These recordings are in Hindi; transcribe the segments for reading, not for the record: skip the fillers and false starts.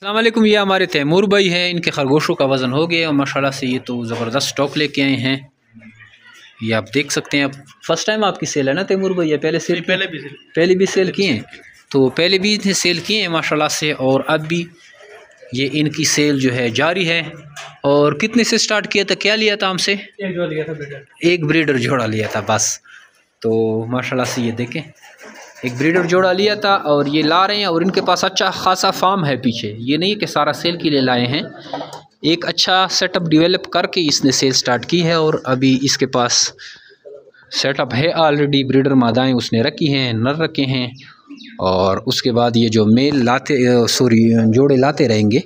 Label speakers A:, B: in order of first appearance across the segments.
A: अस्सलाम वालेकुम। ये हमारे तैमूर भाई हैं, इनके खरगोशों का वज़न हो गया और माशाल्लाह से ये तो ज़बरदस्त स्टॉक लेके आए हैं। ये आप देख सकते हैं। फर्स्ट टाइम आपकी सेल है ना तैमूर भाई, या पहले सेल? पहले भी सेल किए हैं। तो पहले भी सेल किए हैं माशाल्लाह से, और अब भी ये इनकी सेल जो है जारी है। और कितने से स्टार्ट किया था, क्या लिया था हमसे?
B: एक जोड़ा लिया था ब्रीडर,
A: एक ब्रीडर जोड़ा लिया था बस। तो माशाल्लाह से ये देखें, एक ब्रीडर जोड़ा लिया था और ये ला रहे हैं। और इनके पास अच्छा खासा फार्म है पीछे, ये नहीं कि सारा सेल के लिए लाए हैं। एक अच्छा सेटअप डेवलप करके इसने सेल स्टार्ट की है और अभी इसके पास सेटअप है ऑलरेडी। ब्रीडर मादाएँ उसने रखी हैं, नर रखे हैं। और उसके बाद ये जो मेल लाते जोड़े लाते रहेंगे,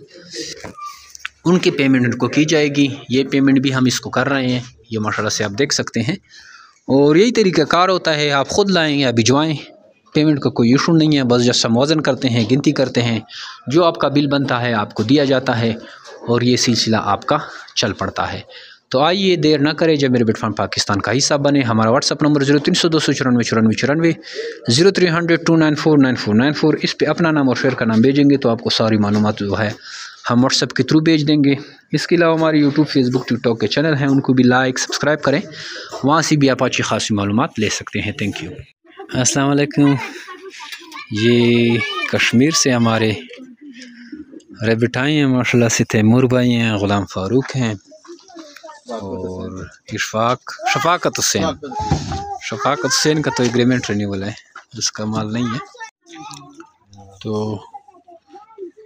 A: उनकी पेमेंट उनको की जाएगी। ये पेमेंट भी हम इसको कर रहे हैं, ये माशाल्लाह से आप देख सकते हैं। और यही तरीक़ाकार होता है, आप ख़ुद लाएँ या भिजवाएँ, पेमेंट का कोई इशू नहीं है। बस जस्ट हम वज़न करते हैं, गिनती करते हैं, जो आपका बिल बनता है आपको दिया जाता है और ये सिलसिला आपका चल पड़ता है। तो आइए देर ना करें, जब मेरे बिट फार्म पाकिस्तान का हिस्सा बने। हमारा व्हाट्सअप नंबर 0300 294 94 94 0300 294 9494। इस पे अपना नाम और शेयर का नाम भेजेंगे तो आपको सारी मालूमात जो है हम व्हाट्सएप के थ्रू भेज देंगे। इसके अलावा हमारे यूट्यूब, फेसबुक, टिकटॉक के चैनल हैं, उनको भी लाइक सब्सक्राइब करें, वहाँ से भी आप अच्छी खासी मालूमात ले सकते हैं। Thank you. अस्सलाम वालेकुम। ये कश्मीर से हमारे रैबिट आए हैं माशाल्लाह से। तैमूर भाई हैं, ग़ुलाम फ़ारूक हैं और शफ़ाकत हुसैन का तो एग्रीमेंट रिन्यूअल है, उसका माल नहीं है। तो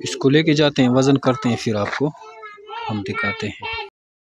A: इसको लेके जाते हैं, वज़न करते हैं, फिर आपको हम दिखाते हैं।